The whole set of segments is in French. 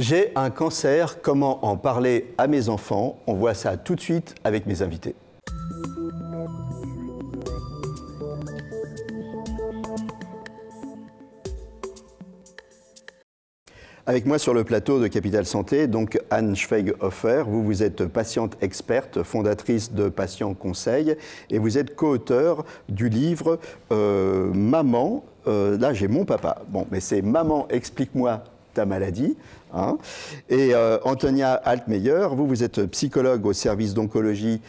J'ai un cancer, comment en parler à mes enfants? On voit ça tout de suite avec mes invités. Avec moi sur le plateau de Capital Santé, donc Anne Schweighofer, vous êtes patiente experte, fondatrice de Patients Conseil, et vous êtes co-auteur du livre Maman, là j'ai mon papa, bon mais c'est Maman explique-moi ta maladie. Hein. Et Antonia Altmeyer, vous êtes psychologue au service d'oncologie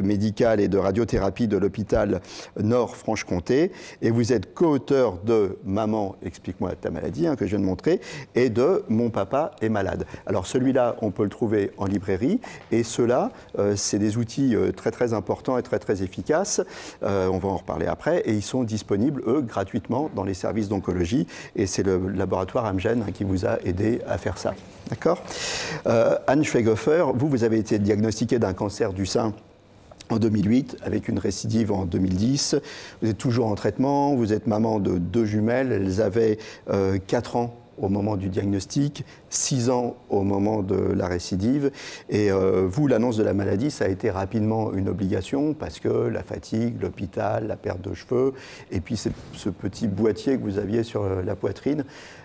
médicale et de radiothérapie de l'hôpital Nord-Franche-Comté, et vous êtes co-auteur de Maman, explique-moi ta maladie, hein, que je viens de montrer, et de Mon papa est malade. Alors celui-là, on peut le trouver en librairie, et ceux-là, c'est des outils très très importants et très très efficaces, on va en reparler après, et ils sont disponibles, eux, gratuitement dans les services d'oncologie, et c'est le laboratoire Amgen qui vous a aidé à faire ça. D'accord ? Anne Schweighofer, vous avez été diagnostiquée d'un cancer du sein en 2008, avec une récidive en 2010. Vous êtes toujours en traitement, vous êtes maman de 2 jumelles, elles avaient 4 ans au moment du diagnostic, 6 ans au moment de la récidive. Et vous, l'annonce de la maladie, ça a été rapidement une obligation parce que la fatigue, l'hôpital, la perte de cheveux, et puis ce petit boîtier que vous aviez sur la poitrine.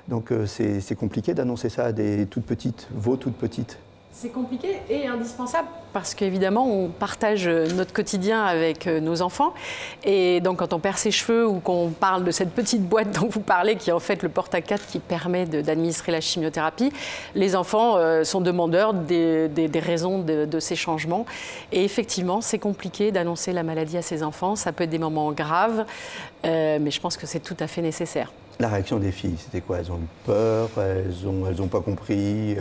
Donc c'est compliqué d'annoncer ça à des toutes petites, vos toutes petites. C'est compliqué et indispensable parce qu'évidemment, on partage notre quotidien avec nos enfants. Et donc, quand on perd ses cheveux ou qu'on parle de cette petite boîte dont vous parlez, qui est en fait le porte-à-4 qui permet d'administrer la chimiothérapie, les enfants sont demandeurs des raisons de ces changements. Et effectivement, c'est compliqué d'annoncer la maladie à ses enfants. Ça peut être des moments graves, mais je pense que c'est tout à fait nécessaire. La réaction des filles, c'était quoi? Elles ont eu peur, elles ont pas compris.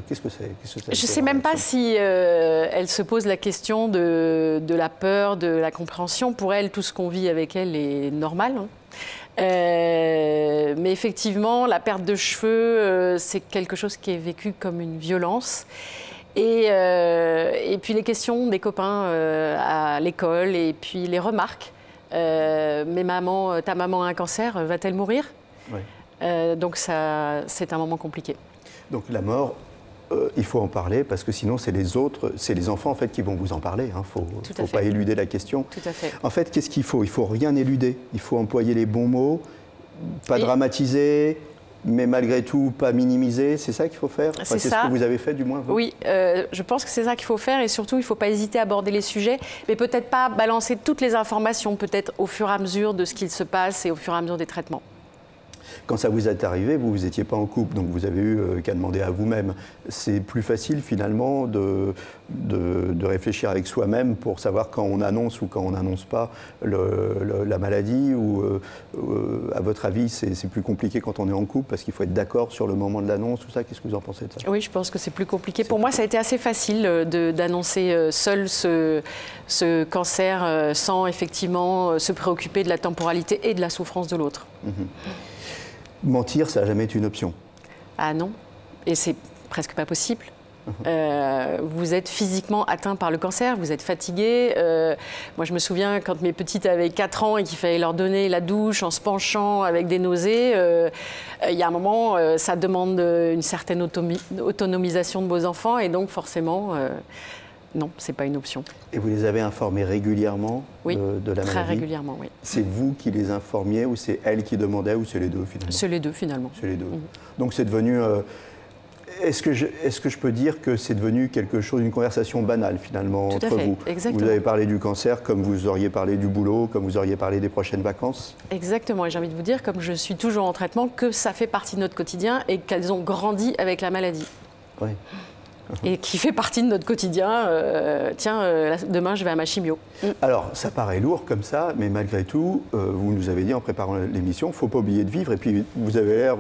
Qu'est-ce que c'est? Je ne sais même pas si elles se posent la question de la peur, de la compréhension. Pour elles, tout ce qu'on vit avec elles est normal. Hein. Mais effectivement, la perte de cheveux, c'est quelque chose qui est vécu comme une violence. Et puis les questions des copains à l'école et puis les remarques. Mais maman, ta maman a un cancer, va-t-elle mourir? Oui. Donc c'est un moment compliqué. Donc la mort, il faut en parler parce que sinon c'est les autres, c'est les enfants en fait qui vont vous en parler. Il ne faut pas éluder la question. Tout à fait. En fait, qu'est-ce qu'il faut? Il ne faut rien éluder. Il faut employer les bons mots, pas dramatiser. Mais malgré tout, pas minimiser, c'est ça qu'il faut faire? C'est ce que vous avez fait, du moins, vous? Oui, je pense que c'est ça qu'il faut faire. Et surtout, il ne faut pas hésiter à aborder les sujets, mais peut-être pas balancer toutes les informations, peut-être au fur et à mesure de ce qu'il se passe et au fur et à mesure des traitements. Quand ça vous est arrivé, vous n'étiez pas en couple, donc vous avez eu qu'à demander à vous-même. C'est plus facile, finalement, de réfléchir avec soi-même pour savoir quand on annonce ou quand on n'annonce pas la maladie, ou à votre avis, c'est plus compliqué quand on est en couple parce qu'il faut être d'accord sur le moment de l'annonce, tout ça. Qu'est-ce que vous en pensez de ça? Oui, je pense que c'est plus compliqué. Pour moi, ça a été assez facile d'annoncer seul ce cancer sans effectivement se préoccuper de la temporalité et de la souffrance de l'autre. Mentir, ça n'a jamais été une option? Ah non, et c'est presque pas possible. Vous êtes physiquement atteint par le cancer, vous êtes fatigué. Moi, je me souviens quand mes petites avaient 4 ans et qu'il fallait leur donner la douche en se penchant avec des nausées. Il y a un moment, ça demande une certaine autonomisation de vos enfants et donc forcément, non, ce n'est pas une option. Et vous les avez informés régulièrement de la maladie? Très régulièrement, oui. C'est vous qui les informiez ou c'est elles qui demandaient ou c'est les deux finalement? C'est les deux finalement. C'est les deux. Donc c'est devenu... Est-ce que je peux dire que c'est devenu quelque chose, une conversation banale finalement entre vous? Exactement. Vous avez parlé du cancer comme vous auriez parlé du boulot, comme vous auriez parlé des prochaines vacances? Exactement, et j'ai envie de vous dire, comme je suis toujours en traitement, que ça fait partie de notre quotidien et qu'elles ont grandi avec la maladie. Oui. Et qui fait partie de notre quotidien. Demain, je vais à ma chimio. Alors, ça paraît lourd comme ça, mais malgré tout, vous nous avez dit en préparant l'émission, il ne faut pas oublier de vivre. Et puis, vous avez l'air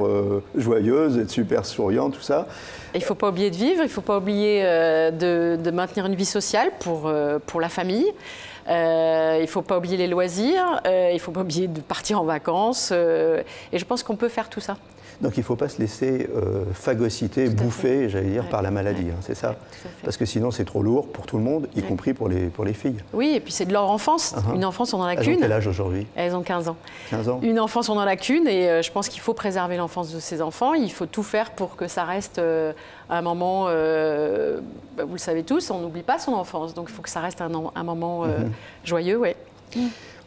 joyeuse, être super souriante, tout ça. Il ne faut pas oublier de vivre, il ne faut pas oublier de maintenir une vie sociale pour la famille. Il ne faut pas oublier les loisirs, il ne faut pas oublier de partir en vacances. Et je pense qu'on peut faire tout ça. Donc il ne faut pas se laisser phagocyter, bouffer, j'allais dire, par la maladie, hein, c'est ça? Parce que sinon c'est trop lourd pour tout le monde, y compris pour les filles. Oui, et puis c'est de leur enfance. Une enfance, on n'en a qu'une. Elles ont quel âge aujourd'hui? Elles ont 15 ans. 15 ans. Une enfance, on n'en a qu'une, et je pense qu'il faut préserver l'enfance de ses enfants. Il faut tout faire pour que ça reste un moment, vous le savez tous, on n'oublie pas son enfance. Donc il faut que ça reste un moment joyeux, ouais.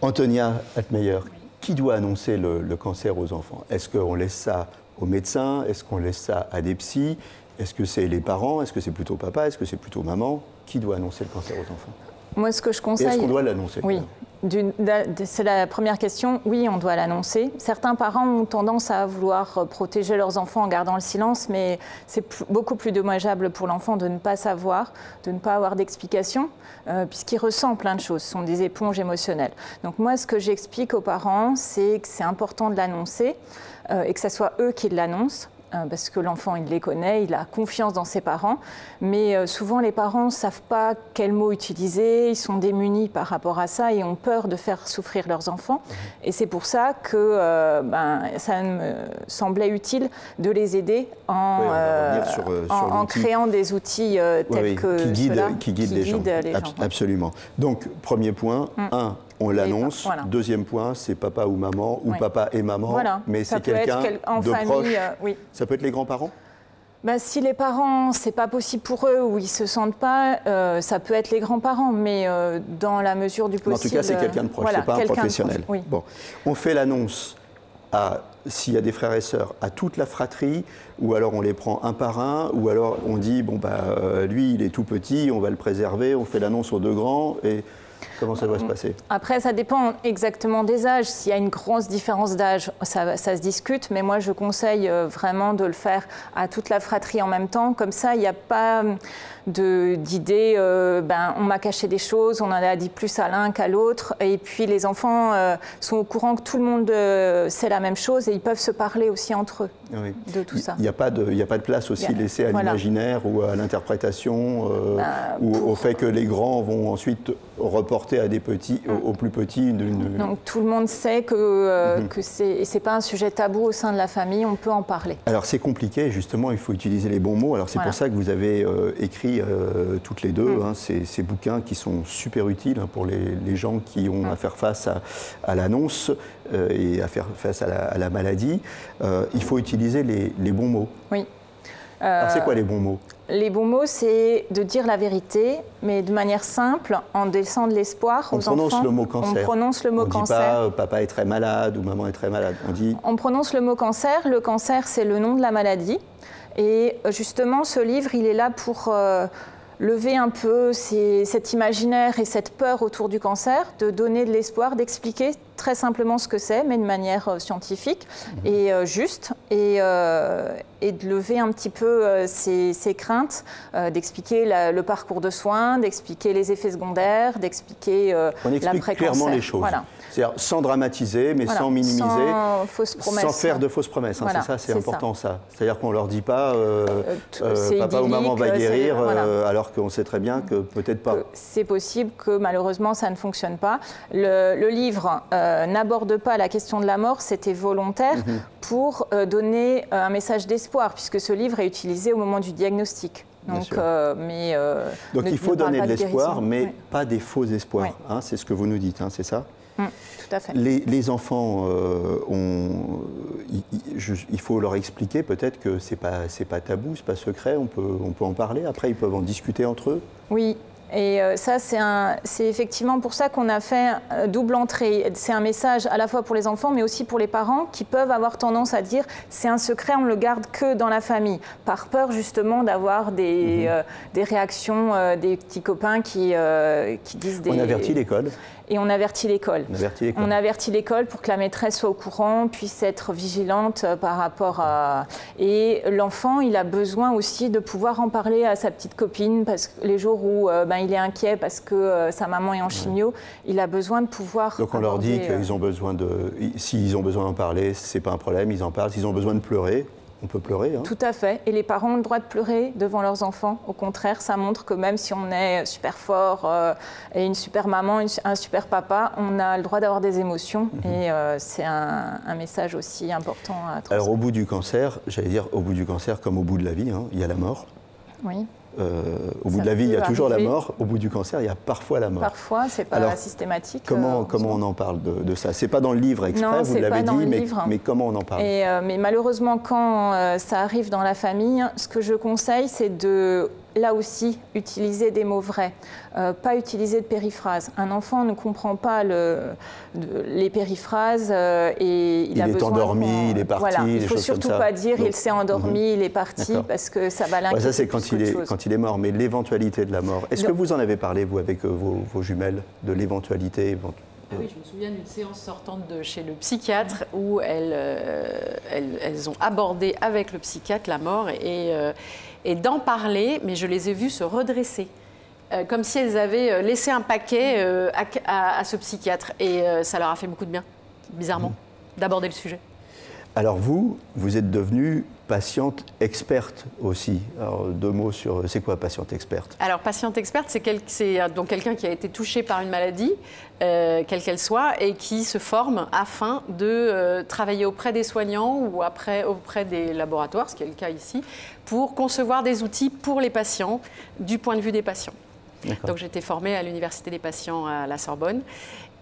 Antonia Altmeyer, qui doit annoncer le cancer aux enfants? Est-ce qu'on laisse ça aux médecins? Est-ce qu'on laisse ça à des psys? Est-ce que c'est les parents? Est-ce que c'est plutôt papa? Est-ce que c'est plutôt maman? Qui doit annoncer le cancer aux enfants? Moi, ce que je conseille... Est-ce qu'on doit l'annoncer? Oui. C'est la première question. Oui, on doit l'annoncer. Certains parents ont tendance à vouloir protéger leurs enfants en gardant le silence, mais c'est beaucoup plus dommageable pour l'enfant de ne pas savoir, de ne pas avoir d'explication, puisqu'il ressent plein de choses. Ce sont des éponges émotionnelles. Donc moi, ce que j'explique aux parents, c'est que c'est important de l'annoncer et que ce soit eux qui l'annoncent. Parce que l'enfant, il les connaît, il a confiance dans ses parents. Mais souvent, les parents ne savent pas quels mots utiliser, ils sont démunis par rapport à ça et ont peur de faire souffrir leurs enfants. Et c'est pour ça que ça me semblait utile de les aider en créant des outils tels que qui guident les gens. Absolument. Donc, premier point, on l'annonce. Voilà. Deuxième point, c'est papa ou maman, ou papa et maman, mais c'est quelqu'un de proche. Ça peut être les grands-parents? Si les parents, c'est pas possible pour eux ou ils se sentent pas, ça peut être les grands-parents, mais dans la mesure du possible. En tout cas, c'est quelqu'un de proche, c'est pas un professionnel. Oui. Bon, on fait l'annonce s'il y a des frères et sœurs, à toute la fratrie, ou alors on les prend un par un, ou alors on dit lui il est tout petit, on va le préserver, on fait l'annonce aux deux grands et comment ça doit se passer? Après, ça dépend exactement des âges. S'il y a une grosse différence d'âge, ça se discute. Mais moi, je conseille vraiment de le faire à toute la fratrie en même temps. Comme ça, il n'y a pas d'idée, on m'a caché des choses, on en a dit plus à l'un qu'à l'autre. Et puis, les enfants sont au courant que tout le monde sait la même chose et ils peuvent se parler aussi entre eux de tout ça. Il n'y a pas de place aussi laissée à l'imaginaire ou à l'interprétation ou au fait que les grands vont ensuite reporter à des petits, aux plus petits. Donc tout le monde sait que c'est pas un sujet tabou au sein de la famille, on peut en parler. Alors c'est compliqué, justement, il faut utiliser les bons mots. Alors c'est pour ça que vous avez écrit toutes les deux ces bouquins qui sont super utiles pour les gens qui ont à faire face à l'annonce et à faire face à la maladie. Il faut utiliser les bons mots. Oui. Alors c'est quoi les bons mots? Les bons mots, c'est de dire la vérité, mais de manière simple, en laissant de l'espoir aux enfants. On prononce le mot cancer. On prononce le mot cancer. On ne dit pas papa est très malade ou maman est très malade. On prononce le mot cancer. Le cancer, c'est le nom de la maladie. Et justement, ce livre, il est là pour lever un peu cet imaginaire et cette peur autour du cancer, de donner de l'espoir, d'expliquer très simplement ce que c'est, mais de manière scientifique et juste, et de lever un petit peu ces craintes, d'expliquer le parcours de soins, d'expliquer les effets secondaires, d'expliquer l'après-cancer. On explique clairement les choses. Voilà. C'est-à-dire sans dramatiser, mais sans minimiser, sans fausses promesses, sans faire de fausses promesses. C'est ça, c'est important ça. C'est-à-dire qu'on ne leur dit pas papa ou maman va guérir, alors qu'on sait très bien que peut-être pas. C'est possible que malheureusement ça ne fonctionne pas. Le livre n'aborde pas la question de la mort, c'était volontaire pour donner un message d'espoir, puisque ce livre est utilisé au moment du diagnostic. Donc il faut donner de l'espoir, mais pas des faux espoirs. C'est ce que vous nous dites, c'est ça? Tout à fait. Les enfants, il faut leur expliquer peut-être que c'est pas tabou, c'est pas secret, on peut en parler, après ils peuvent en discuter entre eux. Oui. Et ça, c'est effectivement pour ça qu'on a fait double entrée. C'est un message à la fois pour les enfants, mais aussi pour les parents qui peuvent avoir tendance à dire c'est un secret, on ne le garde que dans la famille, par peur justement d'avoir des réactions des petits copains qui disent des... On avertit l'école. Et on avertit l'école. On avertit l'école pour que la maîtresse soit au courant, puisse être vigilante par rapport à... Et l'enfant, il a besoin aussi de pouvoir en parler à sa petite copine, parce que les jours où il est inquiet parce que sa maman est en chimio, il a besoin de pouvoir... Donc on leur dit qu'ils ont besoin de... S'ils ont besoin d'en parler, c'est pas un problème, ils en parlent. S'ils ont besoin de pleurer, On peut pleurer. Hein. Tout à fait. Et les parents ont le droit de pleurer devant leurs enfants. Au contraire, ça montre que même si on est super fort et une super maman, un super papa, on a le droit d'avoir des émotions. Et c'est un message aussi important à transmettre. Alors au bout du cancer, j'allais dire au bout du cancer comme au bout de la vie, hein, il y a la mort. Oui. Au bout de la vie, il y a toujours la mort. Au bout du cancer, il y a parfois la mort. Parfois, c'est pas Alors, systématique. Comment on en parle de ça? C'est pas dans le livre exprès, non, vous l'avez dit, mais comment on en parle? Mais malheureusement, quand ça arrive dans la famille, ce que je conseille, c'est de, là aussi, utiliser des mots vrais, pas utiliser de périphrases. Un enfant ne comprend pas les périphrases et il a besoin... Il est endormi, il est parti, voilà. Il ne faut surtout pas dire il s'est endormi, il est parti, parce que ça va l'inquiéter. Ça, c'est quand il est mort, mais l'éventualité de la mort. Est-ce que vous en avez parlé, vous, avec vos jumelles, de l'éventualité? Ah oui, je me souviens d'une séance sortante de chez le psychiatre où elles ont abordé avec le psychiatre la mort et d'en parler, mais je les ai vues se redresser. Comme si elles avaient laissé un paquet à ce psychiatre. Et ça leur a fait beaucoup de bien, bizarrement, d'aborder le sujet. Alors vous êtes devenue patiente experte aussi. Alors 2 mots sur... C'est quoi patiente experte? Alors patiente experte, c'est donc quelqu'un qui a été touché par une maladie, quelle qu'elle soit, et qui se forme afin de travailler auprès des soignants ou auprès des laboratoires, ce qui est le cas ici, pour concevoir des outils pour les patients, du point de vue des patients. Donc j'ai été formée à l'Université des patients à la Sorbonne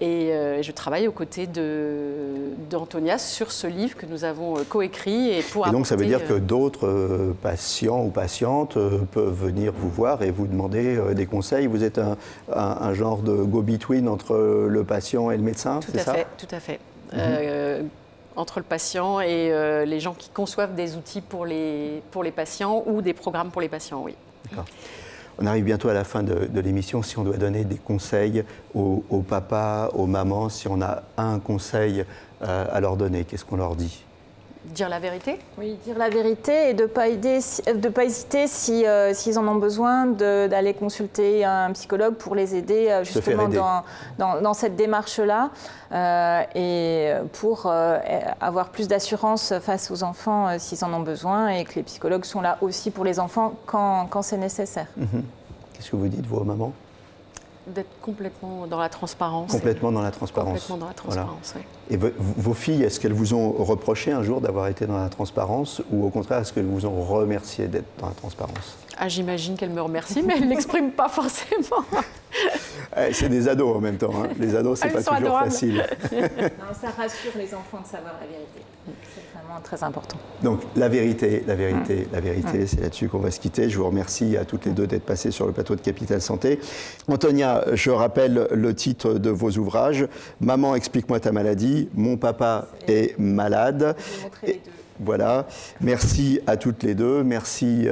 et je travaille aux côtés d'Antonia sur ce livre que nous avons coécrit. Et donc ça veut dire que d'autres patients ou patientes peuvent venir vous voir et vous demander des conseils. Vous êtes un genre de go-between entre le patient et le médecin, c'est ça? Tout à fait. Entre le patient et les gens qui conçoivent des outils pour les patients ou des programmes pour les patients, oui. D'accord. On arrive bientôt à la fin de l'émission. Si on doit donner des conseils aux papas, aux mamans, si on a un conseil à leur donner, qu'est-ce qu'on leur dit? Dire la vérité? Oui, dire la vérité et de ne pas hésiter s'ils en ont besoin d'aller consulter un psychologue pour les aider justement dans cette démarche-là et pour avoir plus d'assurance face aux enfants s'ils en ont besoin et que les psychologues sont là aussi pour les enfants quand c'est nécessaire. Qu'est-ce que vous dites, vous, maman? D'être complètement dans la transparence. Complètement dans la transparence. Complètement dans la transparence, voilà. Oui. Et vos filles, est-ce qu'elles vous ont reproché un jour d'avoir été dans la transparence ou au contraire, est-ce qu'elles vous ont remercié d'être dans la transparence? Ah, j'imagine qu'elles me remercient, mais elles ne l'expriment pas forcément. C'est des ados en même temps. Hein. Les ados, c'est pas toujours adorables. Facile. Non, ça rassure les enfants de savoir la vérité. C'est vraiment très important. Donc, la vérité, c'est là-dessus qu'on va se quitter. Je vous remercie à toutes les deux d'être passées sur le plateau de Capital Santé. Antonia, je rappelle le titre de vos ouvrages. Maman, explique-moi ta maladie. Mon papa est malade. Je vais montrer les deux. Voilà, merci à toutes les deux, merci,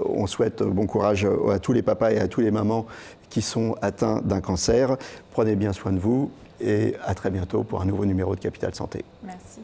on souhaite bon courage à tous les papas et à tous les mamans qui sont atteints d'un cancer. Prenez bien soin de vous et à très bientôt pour un nouveau numéro de Capital Santé. Merci.